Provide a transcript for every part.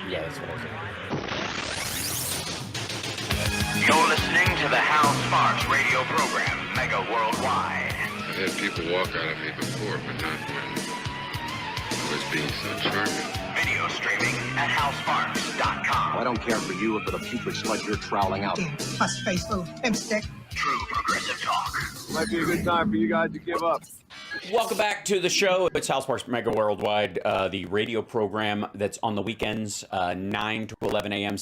Yeah, that's what I said. You're listening to the Hal Sparks radio program, Mega Worldwide. I've had people walk out of me before, but not when I was being so charming. Video streaming at halsparks.com. I don't care for you or for the putrid sludge you're troweling out. Damn puss-faced little pimp stick. True progressive talk. Might be a good time for you guys to give up. Welcome back to the show. It's Hal Sparks Mega Worldwide, the radio program that's on the weekends, 9 to 11 a.m.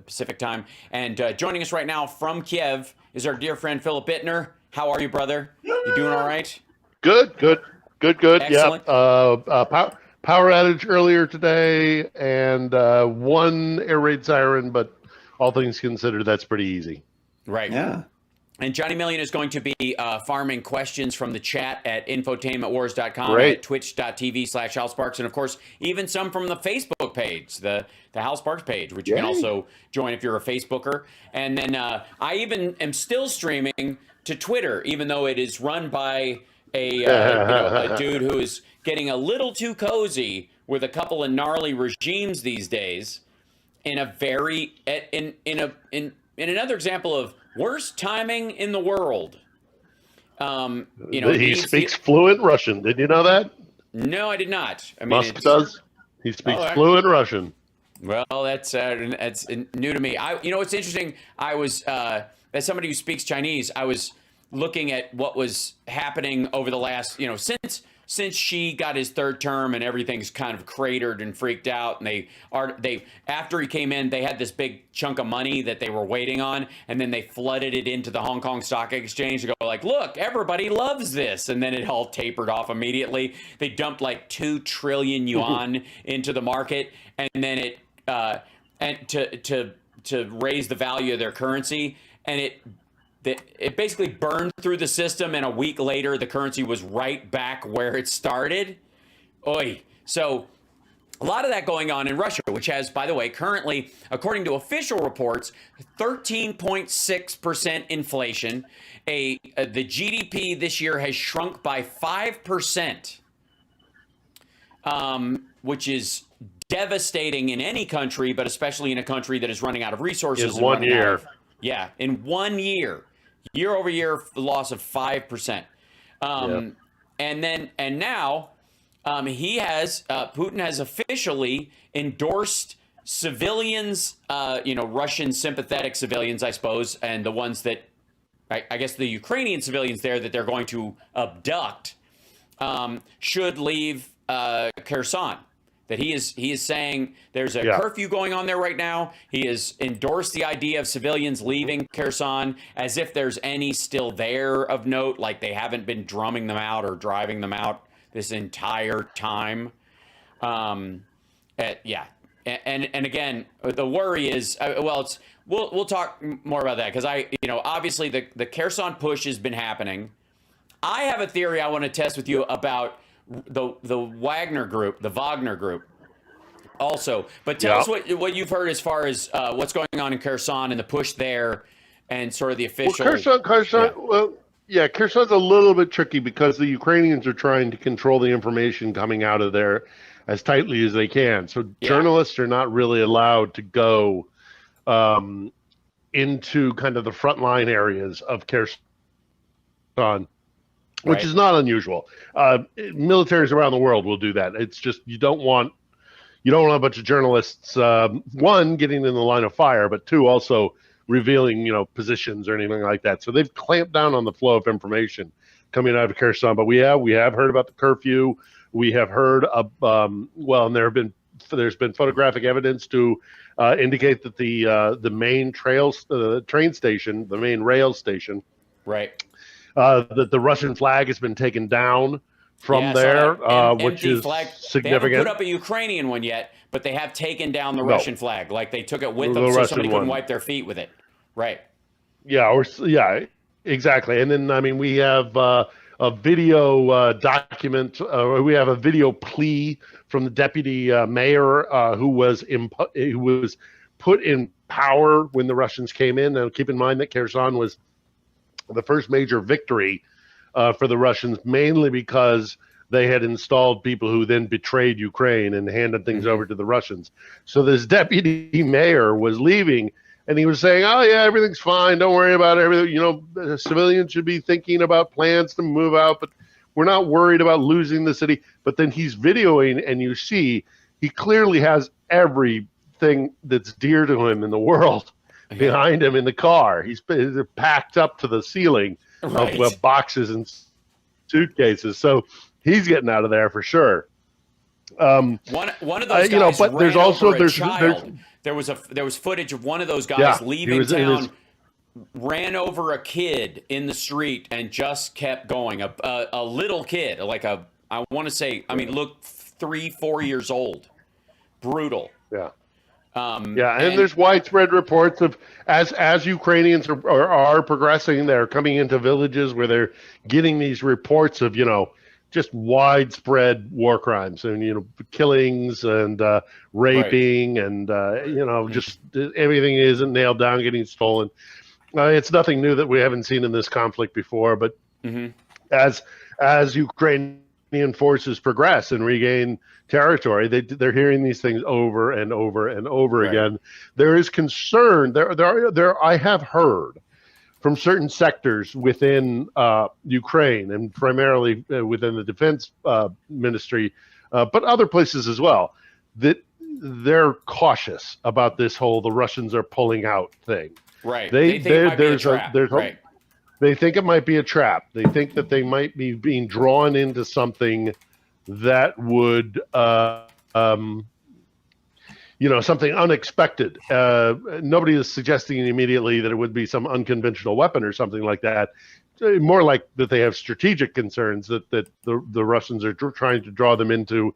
Pacific time. And joining us right now from Kiev is our dear friend Philip Ittner. How are you, brother? You doing all right? Good. Excellent. Yeah. Power outage earlier today, and one air raid siren, but all things considered, that's pretty easy. Right. Yeah. And Johnny Million is going to be farming questions from the chat at infotainmentwars.com, Great. at twitch.tv/HalSparks, and of course, even some from the Facebook page, the Hal Sparks page, which you can also join if you're a Facebooker. And then I even am still streaming to Twitter, even though it is run by a dude who is getting a little too cozy with a couple of gnarly regimes these days. In a very in another example of worst timing in the world. He speaks fluent Russian. Did you know that? No, I did not. I mean, Musk does. He speaks fluent Russian. Well, that's new to me. It's interesting. I was as somebody who speaks Chinese, I was looking at what was happening over the last, since Xi got his third term and everything's kind of cratered and freaked out, and they after he came in, they had this big chunk of money that they were waiting on, and then they flooded it into the Hong Kong Stock Exchange to go like, look, everybody loves this, and then it all tapered off immediately. They dumped like 2 trillion yuan into the market, and then it to raise the value of their currency, and it basically burned through the system, and a week later, the currency was right back where it started. Oy. So a lot of that going on in Russia, which has, by the way, currently, according to official reports, 13.6% inflation. The GDP this year has shrunk by 5%, which is devastating in any country, but especially in a country that is running out of resources. In 1 year. In 1 year. Year-over-year loss of 5%. And now Putin has officially endorsed civilians, Russian sympathetic civilians, I suppose, and the ones that, I guess the Ukrainian civilians there that they're going to abduct should leave Kherson. That he is saying there's a curfew going on there right now. He has endorsed the idea of civilians leaving Kherson as if there's any still there of note, like they haven't been drumming them out or driving them out this entire time. And again, the worry is, we'll talk more about that because obviously the Kherson push has been happening. I have a theory I want to test with you about the Wagner group also, but tell us what you've heard as far as what's going on in Kherson and the push there and sort of the official. Kherson's a little bit tricky because the Ukrainians are trying to control the information coming out of there as tightly as they can. So journalists are not really allowed to go into kind of the frontline areas of Kherson, which is not unusual. Militaries around the world will do that. It's just you don't want a bunch of journalists, one, getting in the line of fire, but two, also revealing positions or anything like that. So they've clamped down on the flow of information coming out of Kherson. But we have heard about the curfew. We have heard of and there's been photographic evidence to indicate that the main train station, the main rail station, right. That the Russian flag has been taken down from there, which is significant. They haven't put up a Ukrainian one yet, but they have taken down the Russian flag. Like they took it with them so somebody couldn't wipe their feet with it. Right. Yeah, exactly. And then, we have a video document. We have a video plea from the deputy mayor who was put in power when the Russians came in. Now, keep in mind that Kherson was the first major victory for the Russians, mainly because they had installed people who then betrayed Ukraine and handed things over to the Russians. So this deputy mayor was leaving, and he was saying, "Oh yeah, everything's fine. Don't worry about everything. Civilians should be thinking about plans to move out, but we're not worried about losing the city." But then he's videoing, and you see he clearly has everything that's dear to him in the world behind him in the car. He's packed up to the ceiling of boxes and suitcases. So he's getting out of there for sure. One of those guys, but there's also child. There was footage of one of those guys leaving town, ran over a kid in the street and just kept going. A little kid, I want to say, look, 3-4 years old. Brutal. Yeah. And there's widespread reports of as Ukrainians are progressing, they're coming into villages where they're getting these reports of just widespread war crimes and killings and raping and just everything isn't nailed down, getting stolen. It's nothing new that we haven't seen in this conflict before, but as Ukrainian forces progress and regain territory, they're hearing these things over and over and over again. There is concern. There. I have heard from certain sectors within Ukraine and primarily within the defense ministry, but other places as well, that they're cautious about this whole "the Russians are pulling out" thing. Right. They think it might be a trap. They think it might be a trap. They think that they might be being drawn into something that would, something unexpected. Nobody is suggesting immediately that it would be some unconventional weapon or something like that. More like that they have strategic concerns that the Russians are trying to draw them into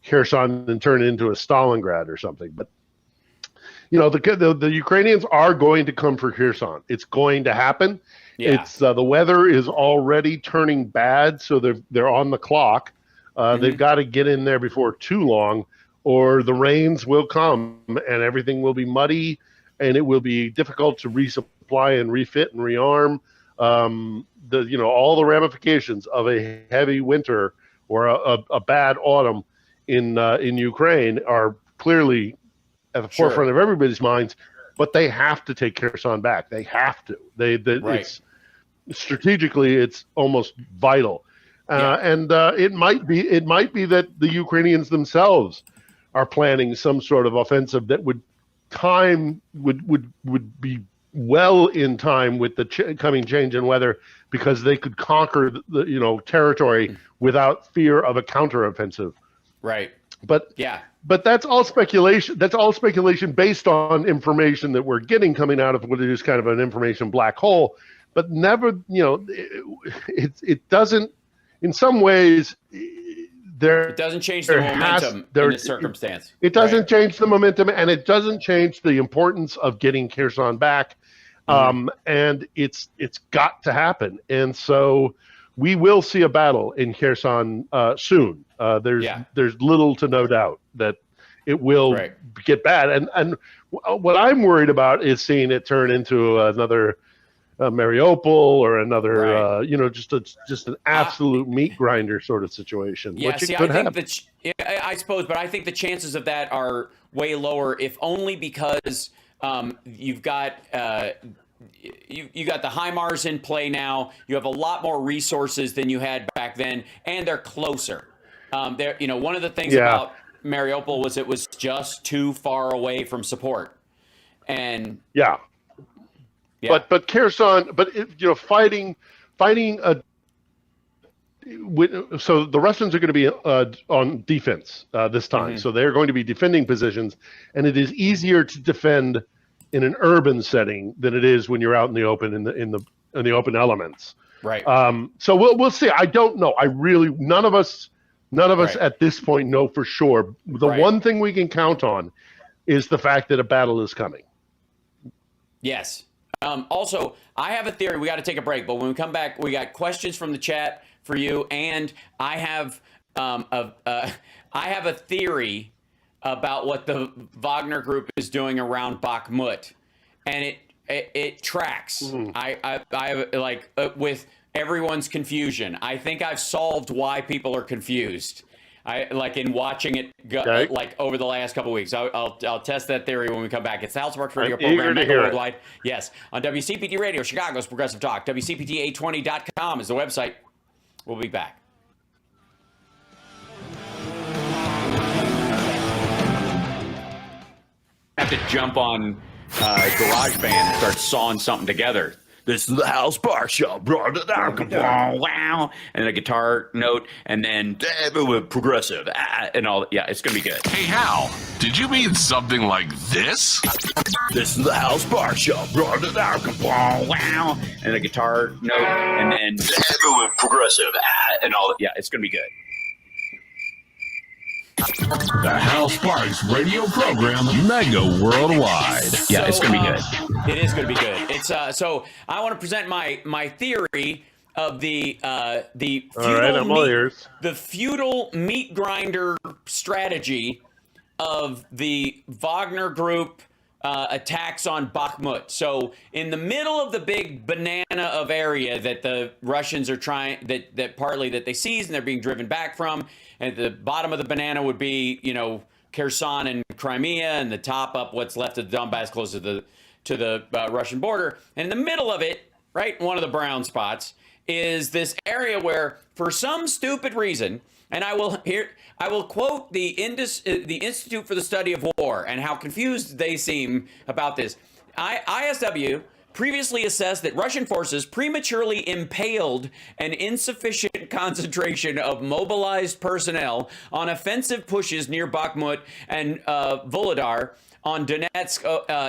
Kherson and turn it into a Stalingrad or something. But the Ukrainians are going to come for Kherson. It's going to happen. Yeah. It's the weather is already turning bad, so they're on the clock. They've got to get in there before too long, or the rains will come and everything will be muddy, and it will be difficult to resupply and refit and rearm. All the ramifications of a heavy winter or a bad autumn in Ukraine are clearly at the forefront of everybody's minds. But they have to take Kherson back. They have to. It's strategically, it's almost vital. And it might be that the Ukrainians themselves are planning some sort of offensive that would be well in time with the coming change in weather, because they could conquer the territory without fear of a counteroffensive. Right. But that's all speculation. That's all speculation based on information that we're getting coming out of what is kind of an information black hole. But never, it doesn't. In some ways, it doesn't change the momentum in this circumstance. It doesn't change the momentum, and it doesn't change the importance of getting Kherson back. And it's got to happen. And so we will see a battle in Kherson soon. There's little to no doubt that it will get bad. And what I'm worried about is seeing it turn into another Mariupol or another, just an absolute meat grinder sort of situation. Yeah, I suppose, but I think the chances of that are way lower, if only because you've got you got the HIMARS in play now. You have a lot more resources than you had back then, and they're closer. One of the things about Mariupol was it was just too far away from support, and but Kherson, fighting so the Russians are going to be on defense this time, so they're going to be defending positions, and it is easier to defend in an urban setting than it is when you're out in the open in the open elements. Right. So we'll see. I don't know. None of us at this point know for sure. The one thing we can count on is the fact that a battle is coming. Yes. Also, I have a theory. We got to take a break, but when we come back, we got questions from the chat for you, and I have a theory about what the Wagner group is doing around Bakhmut, and it tracks. I with everyone's confusion. I think I've solved why people are confused. I like in watching it like over the last couple of weeks. I'll test that theory when we come back. It's the House Sparks Radio program, Mega Worldwide. Yes, on WCPT Radio, Chicago's Progressive Talk. WCPT820.com is the website. We'll be back. Have to jump on GarageBand and start sawing something together. This is the House Bar Show. Wow. And a guitar note, and then progressive, and all. Yeah, it's going to be good. Hey, Hal, did you mean something like this? This is the House Bar Show. Wow. And a guitar note, and then progressive, and all. Yeah, it's going to be good. The Hal Sparks radio program, Mega Worldwide. Yeah, it's going to be good. It is going to be good. It's so I want to present my theory of the feudal meat grinder strategy of the Wagner group attacks on Bakhmut. So in the middle of the big banana of area that the Russians are trying, that partly that they seize and they're being driven back from, and at the bottom of the banana would be, Kherson and Crimea, and the top up what's left of the Donbass close to the Russian border. And in the middle of it, right, one of the brown spots, is this area where, for some stupid reason, and I will quote the Institute for the Study of War and how confused they seem about this. ISW previously assessed that Russian forces prematurely impaled an insufficient concentration of mobilized personnel on offensive pushes near Bakhmut and Volodar on Donetsk,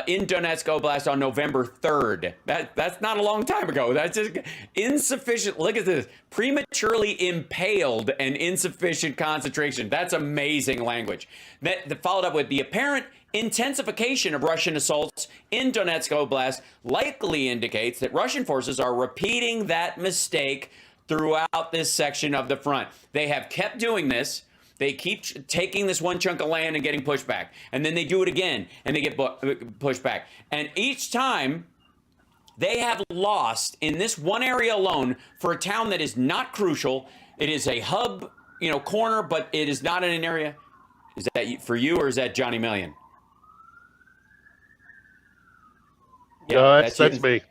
in Donetsk Oblast on November 3rd. That's not a long time ago. That's just insufficient. Look at this. Prematurely impaled an insufficient concentration. That's amazing language. That followed up with the apparent intensification of Russian assaults in Donetsk Oblast likely indicates that Russian forces are repeating that mistake throughout this section of the front. They have kept doing this. They keep taking this one chunk of land and getting pushed back. And then they do it again, and they get pushed back. And each time, they have lost in this one area alone for a town that is not crucial. It is a hub, corner, but it is not in an area. Is that for you, or is that Johnny Million? Yeah, that's me.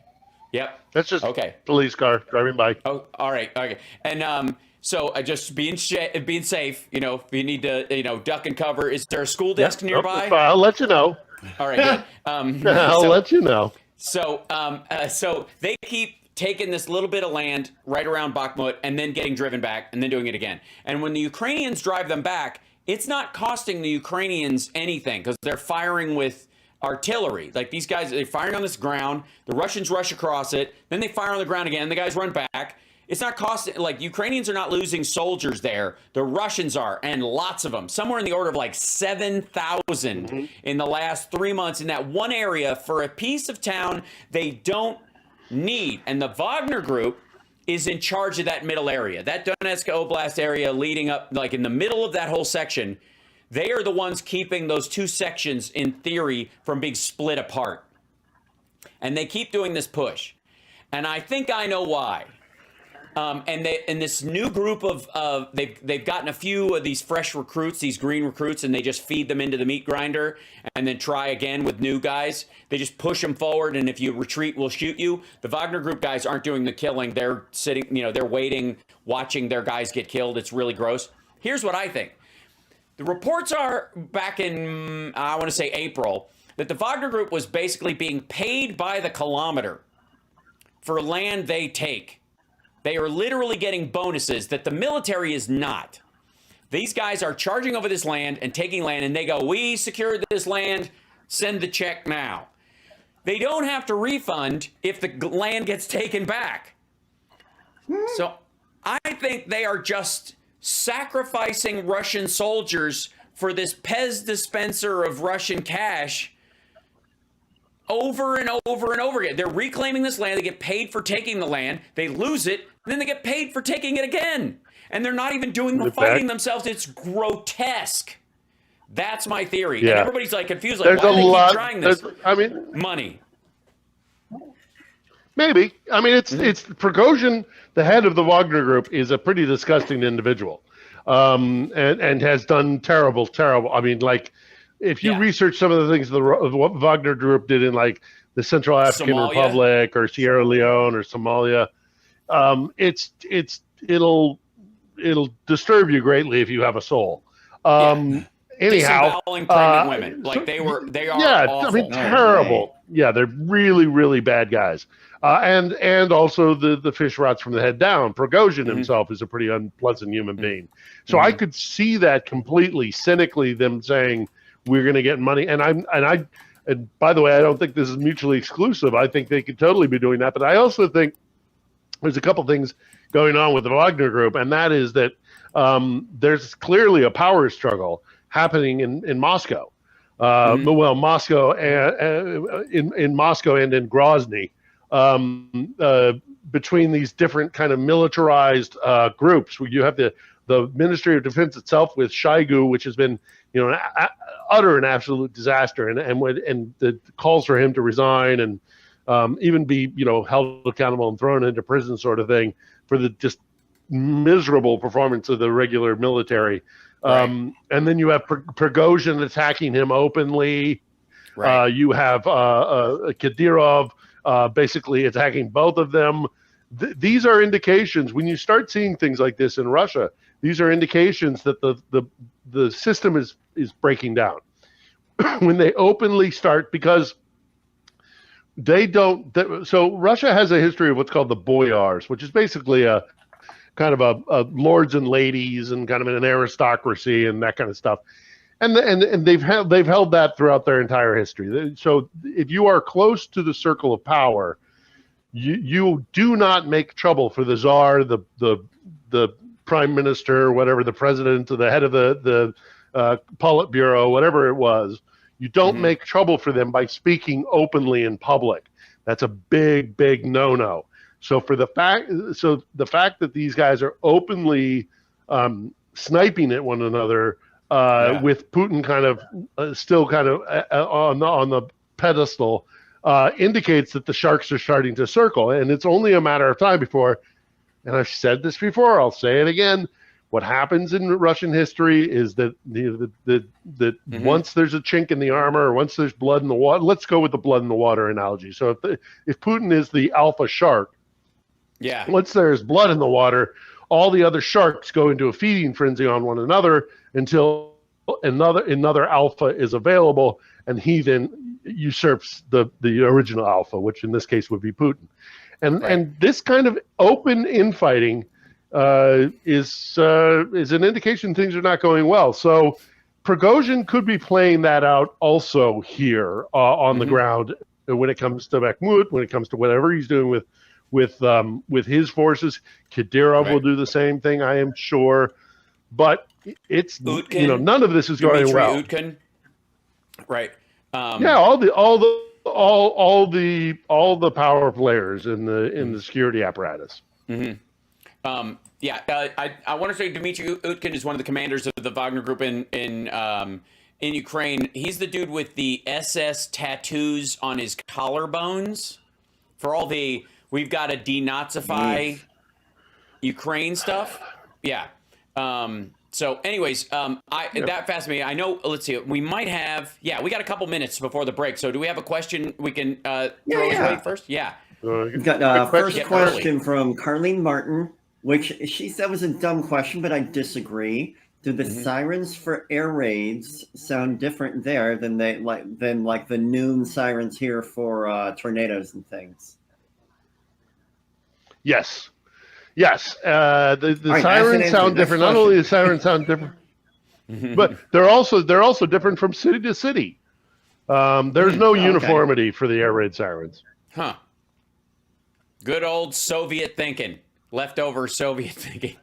Yep. That's just okay. Police car driving by. Oh, all right. Okay. And so just being safe, if you need to, duck and cover. Is there a school desk nearby? I'll let you know. All right. Good. I'll let you know. So they keep taking this little bit of land right around Bakhmut and then getting driven back and then doing it again. And when the Ukrainians drive them back, it's not costing the Ukrainians anything because they're firing with artillery. Like these guys, they're firing on this ground. The Russians rush across it. Then they fire on the ground again. The guys run back. It's not costing, like Ukrainians are not losing soldiers there. The Russians are, and lots of them. Somewhere in the order of like 7,000 in the last 3 months in that one area for a piece of town they don't need. And the Wagner group is in charge of that middle area. That Donetsk Oblast area leading up, like in the middle of that whole section, they are the ones keeping those two sections, in theory, from being split apart. And they keep doing this push. And I think I know why. And this new group of they've gotten a few of these fresh recruits, these green recruits, and they just feed them into the meat grinder and then try again with new guys. They just push them forward, and if you retreat, we'll shoot you. The Wagner group guys aren't doing the killing. They're sitting, they're waiting, watching their guys get killed. It's really gross. Here's what I think. The reports are back in, I want to say April, that the Wagner group was basically being paid by the kilometer for land they take. They are literally getting bonuses that the military is not. These guys are charging over this land and taking land, and they go, we secured this land, send the check now. They don't have to refund if the land gets taken back. So I think they are just sacrificing Russian soldiers for this Pez dispenser of Russian cash over and over and over again. They're reclaiming this land. They get paid for taking the land. They lose it. And then they get paid for taking it again. And they're not even doing the fighting themselves. It's grotesque. That's my theory. Yeah. And everybody's like confused. Like, why do they keep trying this? I mean, money. Maybe. I mean, it's Prigozhin, the head of the Wagner Group, is a pretty disgusting individual, and has done terrible. I mean, like, if you research some of the things what Wagner Group did in like the Central African Republic or Sierra Leone or Somalia, it'll disturb you greatly if you have a soul. Anyhow, disavoweling pregnant women, like they are. Awful. I mean, terrible. Yeah, they're really, really bad guys. And also the fish rots from the head down. Prigozhin himself is a pretty unpleasant human being. So I could see that completely cynically, them saying we're going to get money. And by the way, I don't think this is mutually exclusive. I think they could totally be doing that. But I also think there's a couple things going on with the Wagner Group, and that is that there's clearly a power struggle happening in Moscow. Well, Moscow and in Moscow and in Grozny, between these different kind of militarized groups. Where you have the Ministry of Defense itself with Shoigu, which has been an utter and absolute disaster, and the calls for him to resign and even be held accountable and thrown into prison, sort of thing, for the just miserable performance of the regular military. Right. And then you have Prigozhin attacking him openly. Right. You have Kadyrov basically attacking both of them. These are indications, when you start seeing things like this in Russia, these are indications that the system is breaking down. When they openly start, because they don't. So Russia has a history of what's called the boyars, which is basically a kind of a lords and ladies and kind of an aristocracy and that kind of stuff. And they've held that throughout their entire history. So if you are close to the circle of power, you do not make trouble for the czar, the prime minister, whatever, the president, or the head of the Politburo, whatever it was. You don't make trouble for them by speaking openly in public. That's a big, big no-no. So the fact that these guys are openly sniping at one another, with Putin kind of still kind of on the pedestal, indicates that the sharks are starting to circle, and it's only a matter of time before. And I've said this before, I'll say it again. What happens in Russian history is that once there's a chink in the armor, or once there's blood in the water, let's go with the blood in the water analogy. So if Putin is the alpha shark, once there's blood in the water, all the other sharks go into a feeding frenzy on one another until another alpha is available, and he then usurps the original alpha, which in this case would be Putin. And this kind of open infighting is an indication things are not going well. So Prigozhin could be playing that out also here on the ground when it comes to Bakhmut, when it comes to whatever he's doing with his forces. Kadyrov will do the same thing, I am sure. But it's Utkin, none of this is going well. Utkin. Right. All the power players in the security apparatus. I want to say Dmitry Utkin is one of the commanders of the Wagner Group in Ukraine. He's the dude with the SS tattoos on his collarbones for all the "we've got to denazify Ukraine" stuff. Yeah. So anyways, that fascinates me. I know, let's see, we might have, we got a couple minutes before the break. So do we have a question we can throw away first? Yeah. We've got first question from Carlene Martin, which she said was a dumb question, but I disagree. Do the sirens for air raids sound different there than like the noon sirens here for tornadoes and things? Yes. Yes, the sirens sound different. Not only the sirens sound different, but they're also different from city to city. There's no uniformity for the air raid sirens. Huh. Good old Soviet thinking. Leftover Soviet thinking.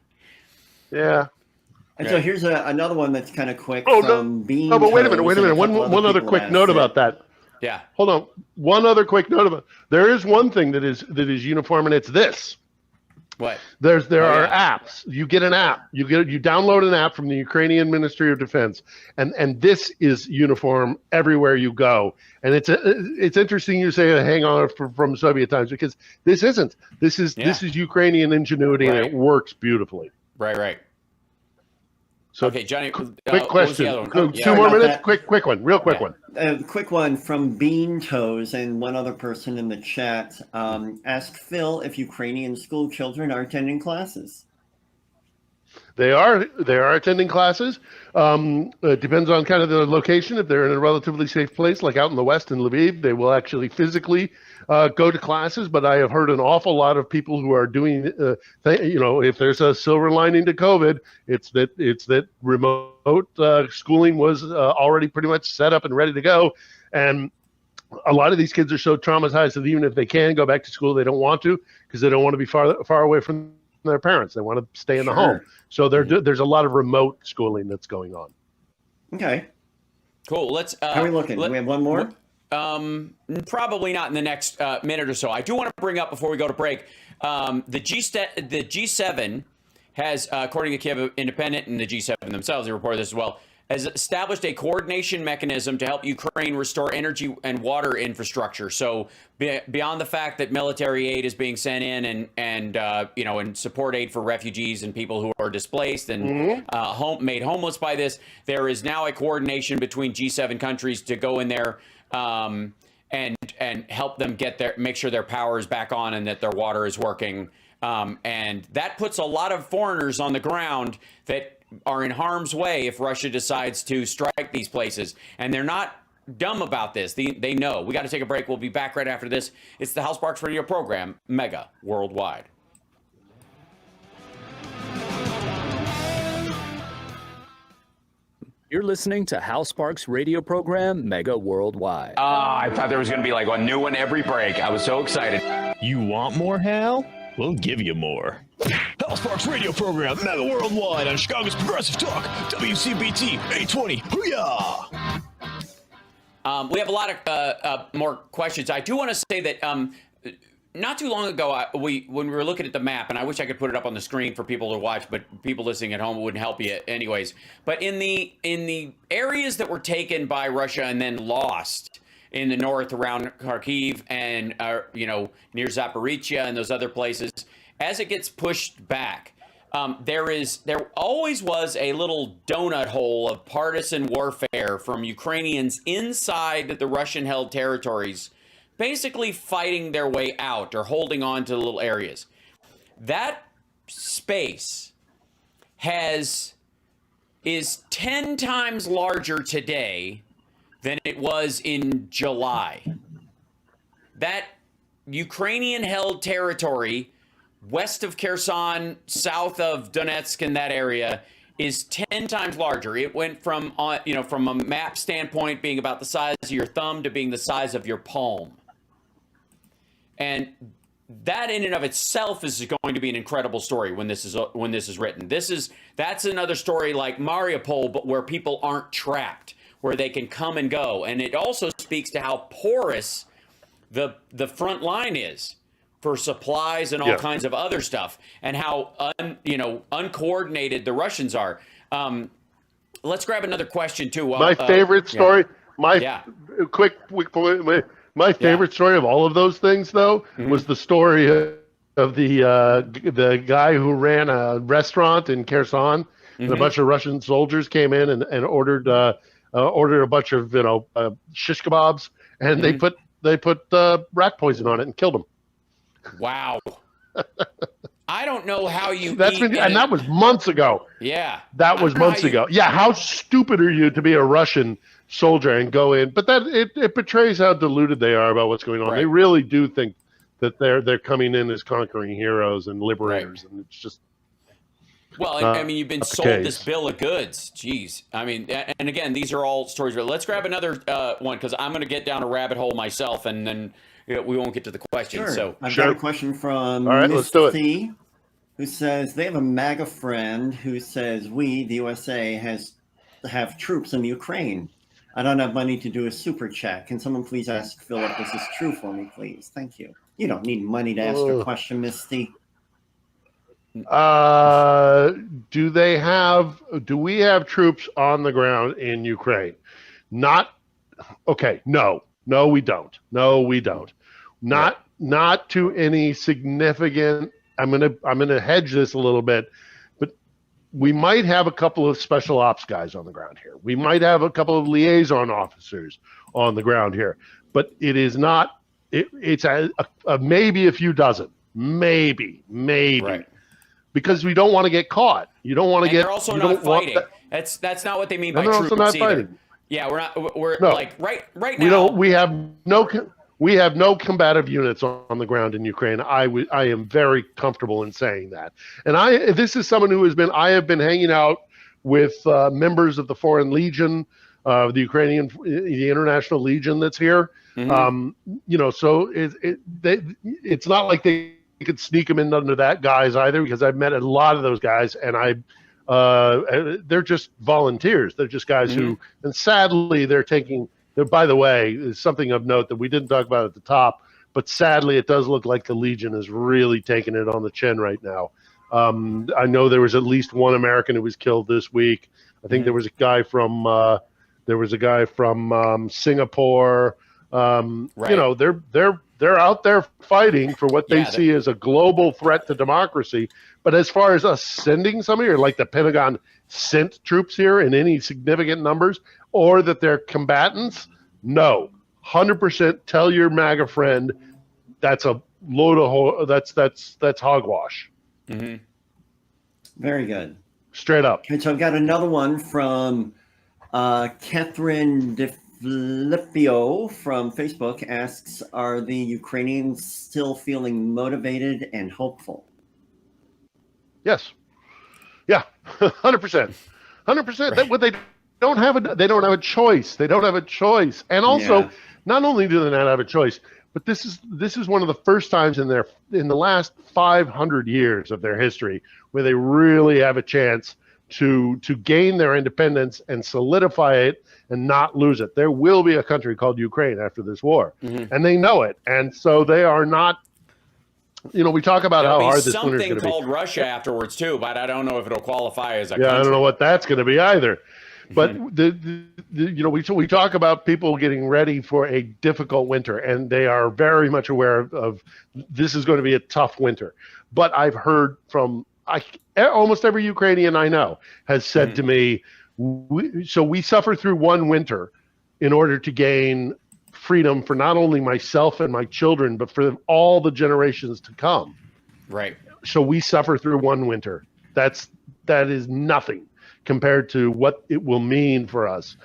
Yeah. And so here's another one that's kind of quick. Oh, no, but wait a minute. One other quick note about that. Yeah. Hold on. One other quick note about. There is one thing that is uniform, and it's this. What? There are apps. You get an app. You download an app from the Ukrainian Ministry of Defense, and this is uniform everywhere you go. And it's interesting you say hang on from Soviet times, because this isn't. This is Ukrainian ingenuity, and it works beautifully. Right. So, okay, Johnny. Quick question. Oh, 2 more minutes. Quick one. Real quick one. Quick one from Bean Toes and one other person in the chat. Ask Phil if Ukrainian school children are attending classes. They are attending classes. It depends on kind of the location. If they're in a relatively safe place, like out in the West in Lviv, they will actually physically go to classes. But I have heard an awful lot of people who are doing, if there's a silver lining to COVID, it's that remote schooling was already pretty much set up and ready to go. And a lot of these kids are so traumatized that even if they can go back to school, they don't want to, because they don't want to be far away from their parents. They want to stay in the home. So there's a lot of remote schooling that's going on. Okay. Cool. Let's. How are we looking? Do we have one more? Probably not in the next minute or so. I do want to bring up before we go to break. The G7 has, according to Kiev Independent and the G7 themselves, they reported this as well, has established a coordination mechanism to help Ukraine restore energy and water infrastructure. So beyond the fact that military aid is being sent in and support aid for refugees and people who are displaced and made homeless by this, there is now a coordination between G7 countries to go in there and help them make sure their power is back on and that their water is working. And that puts a lot of foreigners on the ground that are in harm's way if Russia decides to strike these places. And they're not dumb about this. They know. We got to take a break. We'll be back right after this. It's the Hal Sparks Radio program, Mega Worldwide. You're listening to Hal Sparks' radio program, Mega Worldwide. I thought there was going to be like a new one every break. I was so excited. You want more, Hal? We'll give you more. Hal Sparks' radio program, Mega Worldwide on Chicago's Progressive Talk, WCPT 820. Hoo-yah! We have a lot of more questions. I do want to say that not too long ago, when we were looking at the map, and I wish I could put it up on the screen for people to watch, but people listening at home, it wouldn't help you anyways. But in the areas that were taken by Russia and then lost in the north around Kharkiv and near Zaporizhia and those other places, as it gets pushed back, there always was a little donut hole of partisan warfare from Ukrainians inside the Russian-held territories, basically fighting their way out or holding on to little areas. That space is 10 times larger today than it was in July. That Ukrainian-held territory west of Kherson, south of Donetsk and that area is 10 times larger. It went from a map standpoint being about the size of your thumb to being the size of your palm. And that in and of itself is going to be an incredible story when this is written. That's another story like Mariupol, but where people aren't trapped, where they can come and go. And it also speaks to how porous the front line is for supplies and all kinds of other stuff, and how uncoordinated the Russians are. Let's grab another question too. My favorite story. Quick point. My favorite story of all of those things, though, was the story of the guy who ran a restaurant in Kherson, and a bunch of Russian soldiers came in and ordered a bunch of shish kebabs, and they put rat poison on it and killed him. Wow. I don't know how you and that was months ago. Yeah. That was months ago. Yeah, how stupid are you to be a Russian soldier and go in? But that it betrays how deluded they are about what's going on. Right. They really do think that they're coming in as conquering heroes and liberators, and it's just well, I mean, you've been sold this bill of goods. Jeez. I mean, and again, these are all stories. Let's grab another one, because I'm going to get down a rabbit hole myself, and then we won't get to the question. Sure. So I've got a question from let's do it. C, who says they have a MAGA friend who says we, the USA, have troops in Ukraine. I don't have money to do a super chat. Can someone please ask Phil if this is true for me, please? Thank you. You don't need money to ask a question, Misty. Do we have troops on the ground in Ukraine? Not okay. No, we don't. Not to any significant. I'm gonna hedge this a little bit, but we might have a couple of special ops guys on the ground here. We might have a couple of liaison officers on the ground here, but it is not. It's a maybe a few dozen, maybe. Right. Because we don't want to get caught. You don't want to get. They're also not fighting. That's not what they mean by troops also not either. Fighting. Yeah, we're not. We're no. like right now. We have no combative units on the ground in Ukraine. I am very comfortable in saying that. And this is someone who I have been hanging out with members of the Foreign Legion, the International Legion that's here. Mm-hmm. So it's not like they could sneak them in under that guys either, because I've met a lot of those guys, and they're just volunteers. They're just guys who, and sadly, by the way, is something of note that we didn't talk about at the top, but sadly, it does look like the Legion is really taking it on the chin right now. I know there was at least one American who was killed this week. I think there was a guy from Singapore. Right. They're out there fighting for what they see as a global threat to democracy. But as far as us sending somebody, or like the Pentagon sent troops here in any significant numbers, or that they're combatants, no. 100% tell your MAGA friend that's a load of that's hogwash. Mm-hmm. Very good. Straight up. Okay, so I've got another one from Catherine DeFilippo from Facebook asks, are the Ukrainians still feeling motivated and hopeful? Yes. Yeah. 100%. 100%. Right. They don't have a choice. They don't have a choice. And also, not only do they not have a choice, but this is one of the first times in the last 500 years of their history where they really have a chance to gain their independence and solidify it and not lose it. There will be a country called Ukraine after this war, and they know it. And so they are not. We talk about how hard this winter is going to be. Something called Russia afterwards too, but I don't know if it'll qualify as a country. I don't know what that's going to be either. But we talk about people getting ready for a difficult winter, and they are very much aware of this is going to be a tough winter. But I've heard from almost every Ukrainian I know has said to me, we suffer through one winter in order to gain freedom for not only myself and my children, but for all the generations to come. Right. So we suffer through one winter. That is nothing compared to what it will mean for us.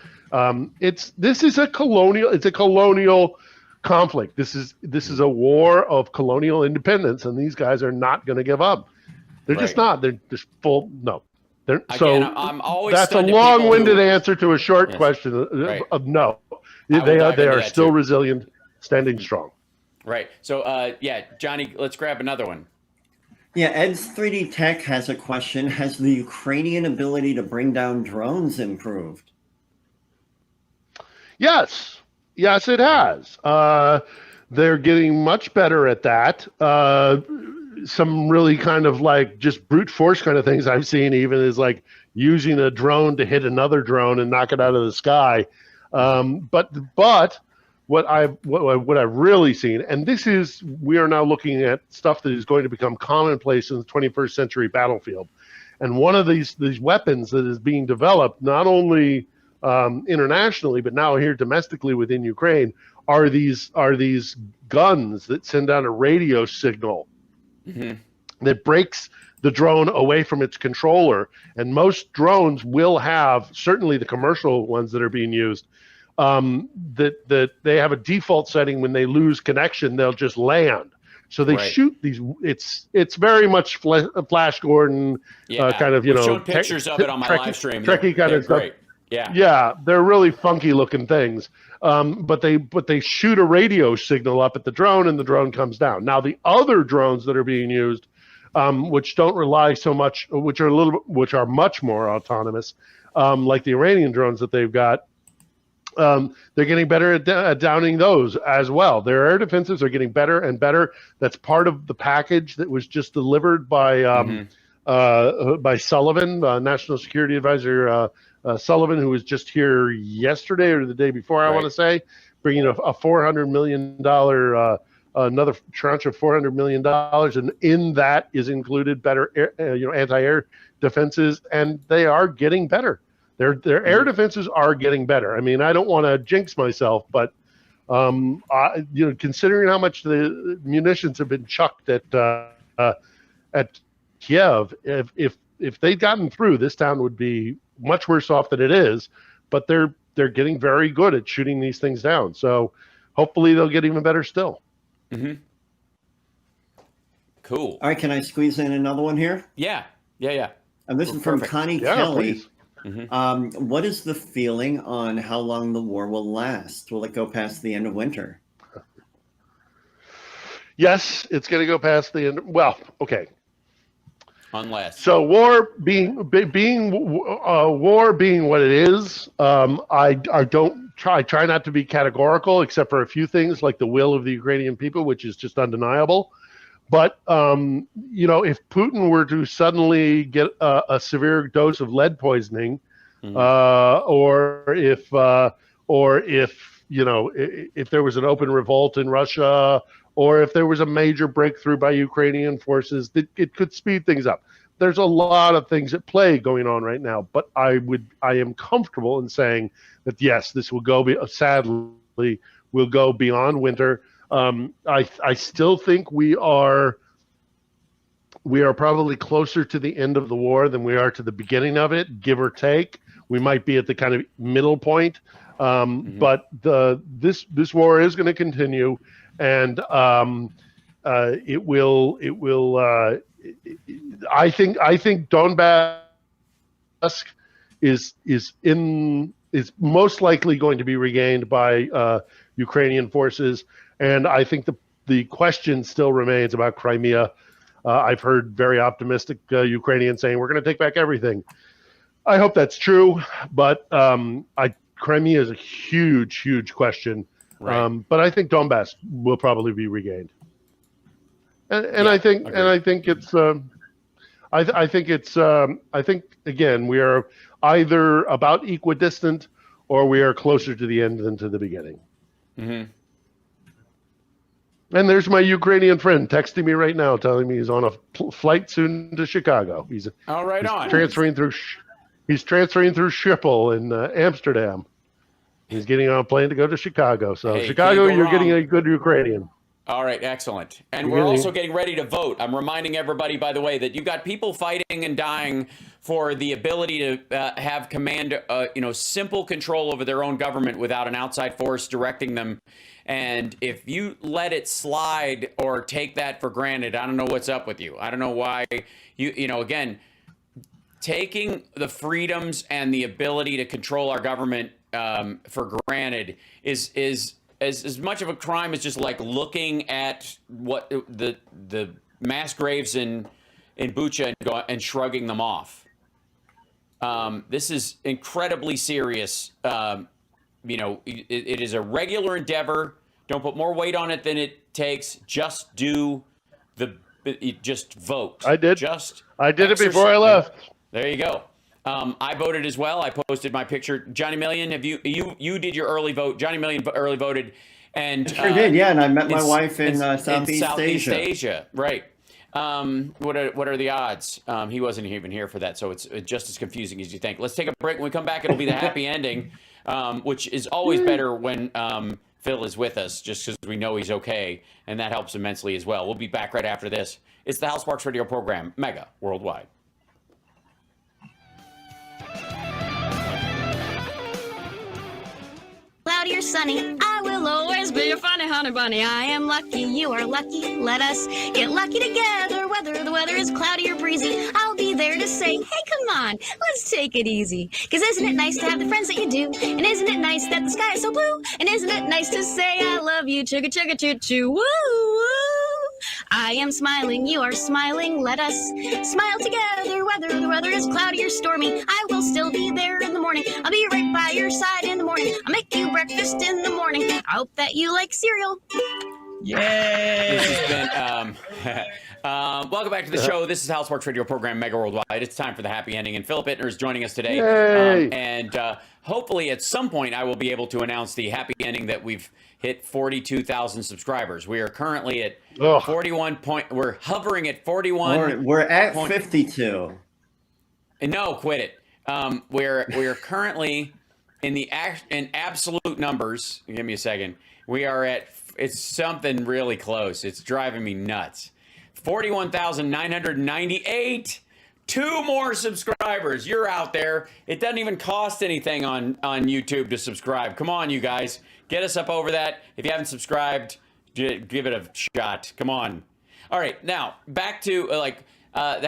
This is a colonial conflict. This is a war of colonial independence, and these guys are not going to give up. They're just not. They're just full. No. I'm always that's a long-winded answer to a short question of no. They are still resilient, standing strong. Right. So, Johnny, let's grab another one. Yeah, Ed's 3D Tech has a question. Has the Ukrainian ability to bring down drones improved? Yes, it has. They're getting much better at that. Some really kind of like just brute force kind of things I've seen even is like using a drone to hit another drone and knock it out of the sky. But what I've really seen, and we are now looking at stuff that is going to become commonplace in the 21st century battlefield. And one of these weapons that is being developed, not only internationally, but now here domestically within Ukraine, are these guns that send out a radio signal that breaks the drone away from its controller. And most drones will have, certainly the commercial ones that are being used, that they have a default setting. When they lose connection, they'll just land. So they shoot these. It's very much Flash Gordon kind of, We've shown pictures of it on my live stream. Trekkie kind of stuff. Great. Yeah, they're really funky looking things. But they shoot a radio signal up at the drone, and the drone comes down. Now the other drones that are being used, which don't rely so much, which are much more autonomous, like the Iranian drones that they've got, They're getting better at downing those as well. Their air defenses are getting better and better. That's part of the package that was just delivered by Sullivan, National Security Advisor Sullivan, who was just here yesterday or the day before, I want to say, bringing a $400 million, another tranche of $400 million, and in that is included better anti-air defenses, and they are getting better. Their air defenses are getting better. I mean, I don't want to jinx myself, but considering how much the munitions have been chucked at Kiev, if they'd gotten through, this town would be much worse off than it is. But they're getting very good at shooting these things down. So hopefully they'll get even better still. Mm-hmm. Cool. All right, can I squeeze in another one here? Yeah. And this is from Connie Kelly. Mm-hmm. What is the feeling on how long the war will last? Will it go past the end of winter? Yes, it's going to go past the end. Well, okay. Unless. So war being what it is, I try not to be categorical, except for a few things like the will of the Ukrainian people, which is just undeniable. But if Putin were to suddenly get a severe dose of lead poisoning, or if there was an open revolt in Russia, or if there was a major breakthrough by Ukrainian forces, it could speed things up. There's a lot of things at play going on right now, but I am comfortable in saying that yes, this will sadly go beyond winter. I still think we are probably closer to the end of the war than we are to the beginning of it, give or take. We might be at the kind of middle point, but this war is going to continue, and it will. I think Donbass is most likely going to be regained by Ukrainian forces. And I think the question still remains about Crimea. I've heard very optimistic Ukrainians saying we're going to take back everything. I hope that's true, but Crimea is a huge, huge question. Right. But I think Donbass will probably be regained. I think again we are either about equidistant or we are closer to the end than to the beginning. Mm-hmm. And there's my Ukrainian friend texting me right now, telling me he's on a flight soon to Chicago. He's transferring through Schiphol in Amsterdam. He's getting on a plane to go to Chicago. So Chicago, you're getting a good Ukrainian. All right, excellent. And we're also getting ready to vote. I'm reminding everybody, by the way, that you've got people fighting and dying for the ability to have command, simple control over their own government without an outside force directing them. And if you let it slide or take that for granted, I don't know what's up with you. I don't know why again, taking the freedoms and the ability to control our government for granted is as much of a crime as just like looking at what the mass graves in Bucha and shrugging them off. This is incredibly serious. It is a regular endeavor. Don't put more weight on it than it takes. Just just vote. I did it before I left. There you go. I voted as well. I posted my picture. Johnny Million, have you did your early vote? Johnny Million early voted, and I sure did. Yeah, and I met my wife in Southeast Asia. Right. What are the odds? He wasn't even here for that, so it's just as confusing as you think. Let's take a break. When we come back, it'll be the happy ending, which is always better when Phil is with us, just because we know he's okay, and that helps immensely as well. We'll be back right after this. It's the Hal Sparks Radio Program, Mega Worldwide. Cloudy or sunny, I will always be your funny honey bunny. I am lucky, you are lucky. Let us get lucky together. Whether the weather is cloudy or breezy, I'll be there to say, hey, come on, let's take it easy. 'Cause isn't it nice to have the friends that you do? And isn't it nice that the sky is so blue? And isn't it nice to say I love you, chugga chugga choo choo, woo woo. I am smiling, you are smiling. Let us smile together. Whether the weather is cloudy or stormy, I will still be there in the morning. I'll be right by your side in the morning. I'll make you breakfast in the morning. I hope that you like cereal. Yay! This has been, welcome back to the show. This is House Sparks Radio program, Mega Worldwide. It's time for the happy ending, and Philip Ittner is joining us today. And hopefully at some point I will be able to announce the happy ending that we've hit 42,000 subscribers. We are currently at 41 point. We're hovering at 41. We're at 52. No, quit it. We're currently in absolute numbers. Give me a second. We are at. It's something really close. It's driving me nuts. 41,998. 2 more subscribers. You're out there. It doesn't even cost anything on YouTube to subscribe. Come on, you guys. Get us up over that. If you haven't subscribed, give it a shot. Come on. All right. Now, back to the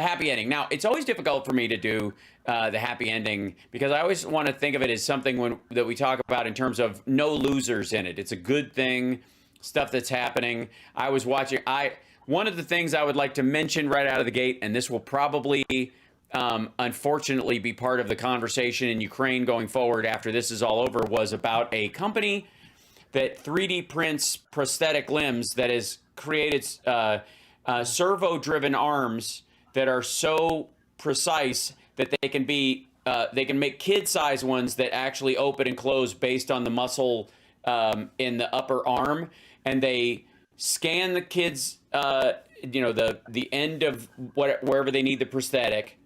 happy ending. Now, it's always difficult for me to do the happy ending because I always want to think of it as something that we talk about in terms of no losers in it. It's a good thing. Stuff that's happening. I was watching. One of the things I would like to mention right out of the gate, and this will probably, unfortunately, be part of the conversation in Ukraine going forward after this is all over, was about a company that 3D prints prosthetic limbs that has created servo-driven arms that are so precise that they can make kid-size ones that actually open and close based on the muscle in the upper arm, and they scan the kids, the end of wherever they need the prosthetic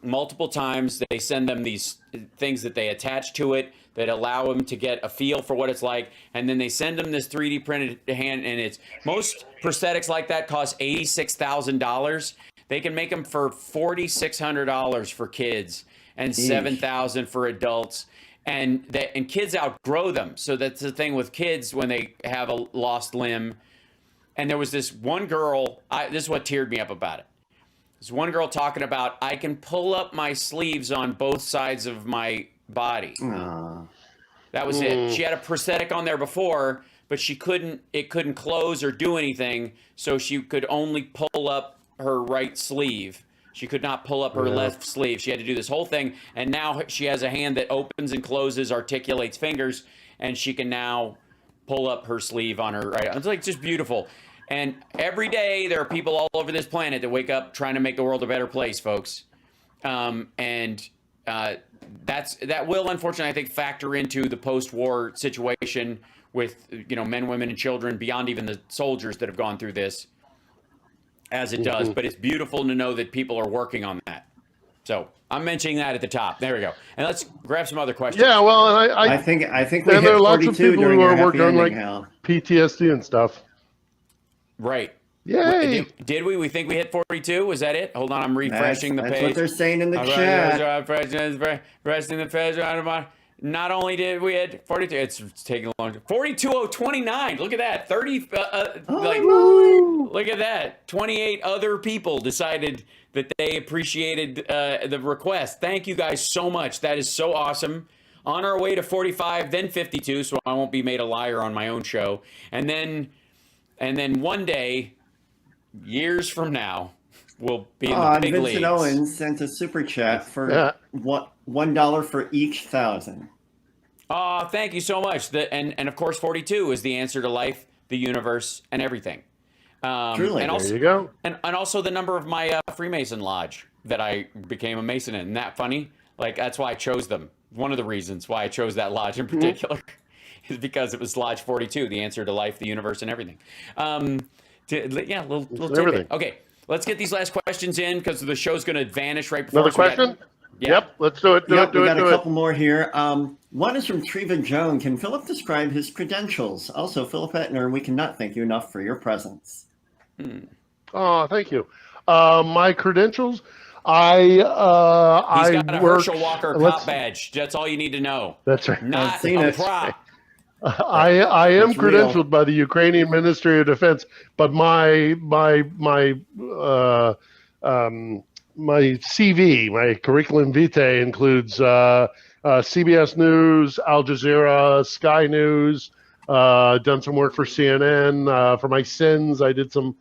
multiple times. They send them these things that they attach to it that allow them to get a feel for what it's like, and then they send them this 3D printed hand. And it's most prosthetics like that cost $86,000. They can make them for $4,600 for kids and $7,000 for adults. And kids outgrow them. So that's the thing with kids when they have a lost limb. And there was this one girl, this is what teared me up about it. This one girl talking about, I can pull up my sleeves on both sides of my body. That was it. She had a prosthetic on there before, but it couldn't close or do anything. So she could only pull up her right sleeve. She could not pull up her left sleeve. She had to do this whole thing. And now she has a hand that opens and closes, articulates fingers, and she can now pull up her sleeve on her right. It's like just beautiful. And every day there are people all over this planet that wake up trying to make the world a better place, folks. That will, unfortunately, I think, factor into the post-war situation with men, women, and children beyond even the soldiers that have gone through this. As it does, but it's beautiful to know that people are working on that. So I'm mentioning that at the top. There we go. And let's grab some other questions. Yeah, well, I think we there hit are lots of 42 people during who your are happy working on ending, Hal. PTSD and stuff. Right. Yay! Did we? We think we hit 42? Was that it? Hold on, I'm refreshing the page. That's what they're saying in the chat. Refreshing the page. Not only did we hit 42, it's taking a long time. 42,029. Look at that. 30. Look at that. 28 other people decided that they appreciated the request. Thank you guys so much. That is so awesome. On our way to 45, then 52, so I won't be made a liar on my own show. And then one day, years from now, we'll be in the big leagues. Vincent Owens sent a super chat for $1 for each 1,000. Oh, thank you so much. And of course, 42 is the answer to life, the universe, and everything. Truly. And also, there you go. And also the number of my Freemason lodge that I became a Mason in. Isn't that funny? Like, that's why I chose them. One of the reasons why I chose that lodge in particular is because it was Lodge 42, the answer to life, the universe, and everything. Little tidbit. Okay, let's get these last questions in because the show's going to vanish right before. Another question? Yep, let's do it. We got a couple more here. One is from Treva Joan. Can Philip describe his credentials? Also, Philip Ittner, we cannot thank you enough for your presence. Oh, thank you. My credentials. He's got a Herschel Walker cop badge. That's all you need to know. That's right. Not a prop. I am credentialed by the Ukrainian Ministry of Defense, but my CV, my curriculum vitae includes CBS News, Al Jazeera, Sky News. Done some work for CNN. For my sins, I did some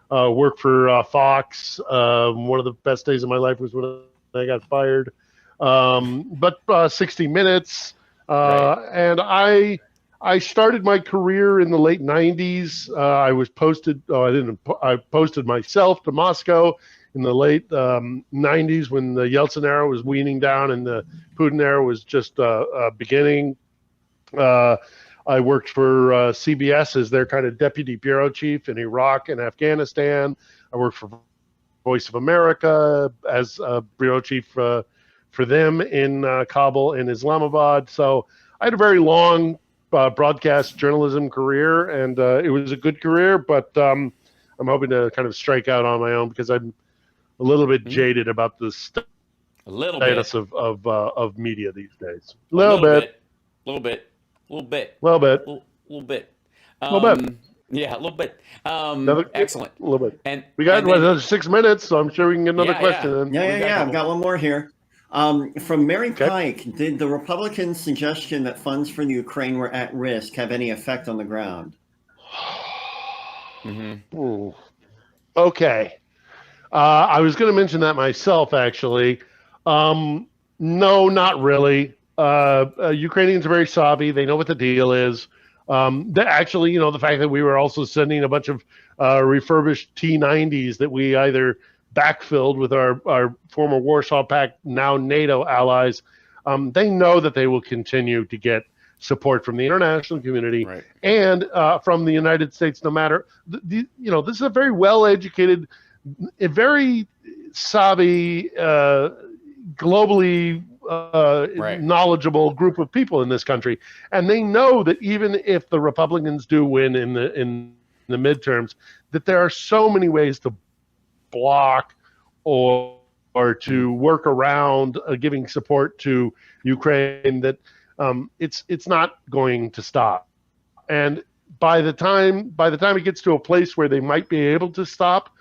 Worked for Fox. One of the best days of my life was when I got fired. But 60 Minutes. And I started my career in the late 90s. I posted myself to Moscow in the late 90s when the Yeltsin era was weaning down and the Putin era was just beginning. I worked for CBS as their kind of deputy bureau chief in Iraq and Afghanistan. I worked for Voice of America as bureau chief for them in Kabul and Islamabad. So I had a very long broadcast journalism career, and it was a good career, but I'm hoping to kind of strike out on my own because I'm a little bit jaded about the status of media these days. A little bit. Yeah, a little bit. Excellent. A little bit. And we got another 6 minutes, so I'm sure we can get another question. Yeah. I've got one more here. From Mary Pike, did the Republicans' suggestion that funds for the Ukraine were at risk have any effect on the ground? Okay. I was going to mention that myself, actually. No, not really. Ukrainians are very savvy. They know what the deal is. Actually, the fact that we were also sending a bunch of refurbished T-90s that we either backfilled with our former Warsaw Pact, now NATO allies, they know that they will continue to get support from the international community and from the United States, no matter, this is a very well-educated, a very savvy, globally knowledgeable group of people in this country, and they know that even if the Republicans do win in the midterms, that there are so many ways to block or to work around giving support to Ukraine that it's not going to stop. And by the time it gets to a place where they might be able to stop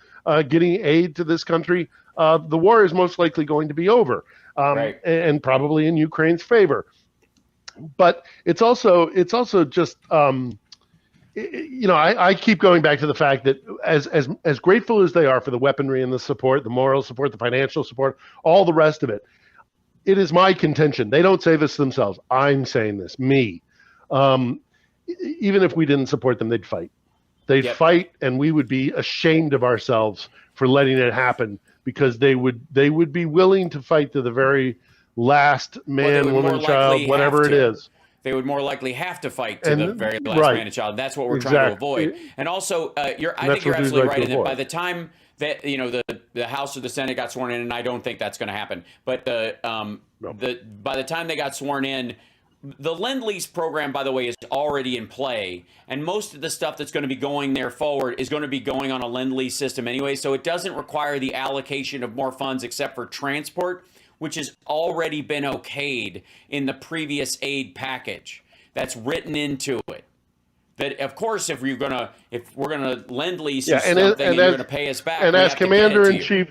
getting aid to this country, the war is most likely going to be over, and probably in Ukraine's favor. But it's also just I keep going back to the fact that as grateful as they are for the weaponry and the support, the moral support, the financial support, all the rest of it, it is my contention. They don't say this themselves. I'm saying this, me. Even if we didn't support them, they'd fight. They'd fight, and we would be ashamed of ourselves for letting it happen, because they would be willing to fight to the very last man, woman, child, whatever it is. They would more likely have to fight to the very last man and child. That's what we're trying to avoid. And also, I think you're absolutely right in that by the time that the House or the Senate got sworn in, and I don't think that's going to happen, but by the time they got sworn in, the Lend-Lease program, by the way, is already in play, and most of the stuff that's going to be going there forward is going to be going on a Lend-Lease system anyway, so it doesn't require the allocation of more funds except for transport, which has already been okayed in the previous aid package. That's written into it. That, of course, if we're gonna Lend-Lease something and you're going to pay us back, and as Commander-in-Chief,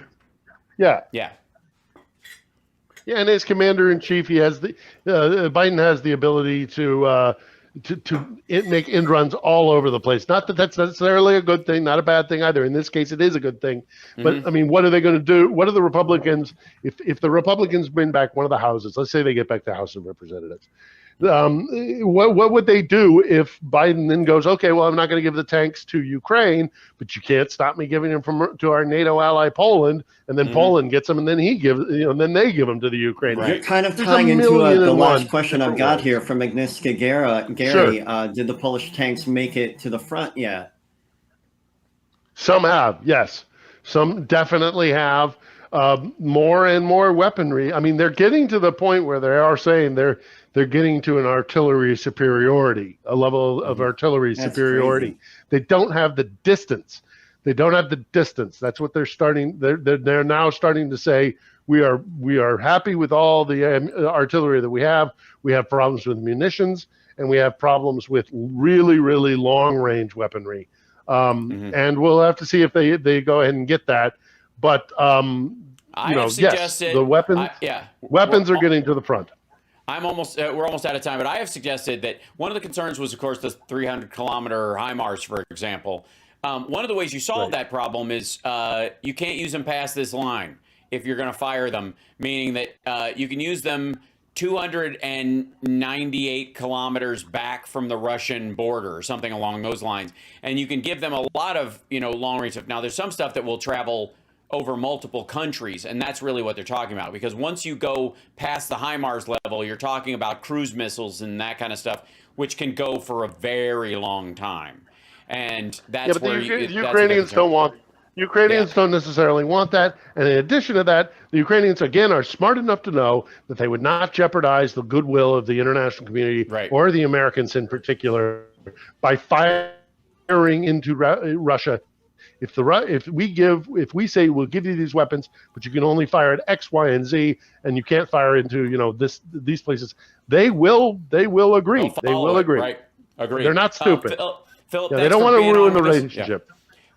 and as Commander-in-Chief, he has Biden has the ability to make end runs all over the place. Not that that's necessarily a good thing, not a bad thing either. In this case, it is a good thing. But I mean, what are they going to do? What are the Republicans, if the Republicans bring back one of the houses, let's say they get back the House of Representatives, what would they do if Biden then goes, okay, well, I'm not going to give the tanks to Ukraine, but you can't stop me giving them to our NATO ally Poland, and then Poland gets them, and then they give them to the Ukrainians. You're kind of tying into the last question I've got here from Agnieszka Gary. Sure. Did the Polish tanks make it to the front yet? Some have, yes. Some definitely have. More and more weaponry. I mean, they're getting to the point where they are saying they're getting to an artillery superiority, a level of artillery superiority. Crazy. They don't have the distance. That's what they're starting. They're now starting to say, we are happy with all the artillery that we have. We have problems with munitions, and we have problems with really, really long range weaponry. And we'll have to see if they go ahead and get that. But yes, the weapons are getting to the front. We're almost out of time, but I have suggested that one of the concerns was, of course, the 300-kilometer HIMARS, for example. One of the ways you solve that problem is you can't use them past this line if you're going to fire them, meaning that you can use them 298 kilometers back from the Russian border or something along those lines. And you can give them a lot of, long range stuff. Now, there's some stuff that will travel over multiple countries, and that's really what they're talking about. Because once you go past the HIMARS level, you're talking about cruise missiles and that kind of stuff, which can go for a very long time. And that's but where the Ukrainians don't want. Ukrainians don't necessarily want that. And in addition to that, the Ukrainians, again, are smart enough to know that they would not jeopardize the goodwill of the international community or the Americans in particular by firing into Russia. If we say we'll give you these weapons, but you can only fire at X, Y, and Z, and you can't fire into these places, they will agree. They will agree. Right. Agree. They're not stupid. Philip, they don't want to ruin the relationship.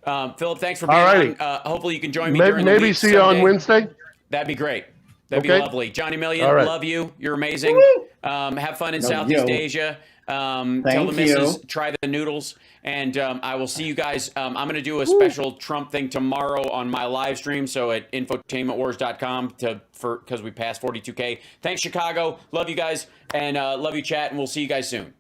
Philip, thanks for being on. Hopefully you can join me during the maybe week see you on Wednesday. That'd be great. That'd be lovely. Johnny Million, love you. You're amazing. Have fun in Southeast Asia. Tell the missus, try the noodles. And I will see you guys. I'm going to do a special Trump thing tomorrow on my live stream. So at infotainmentwars.com because we passed 42K. Thanks, Chicago. Love you guys. And love you, chat. And we'll see you guys soon.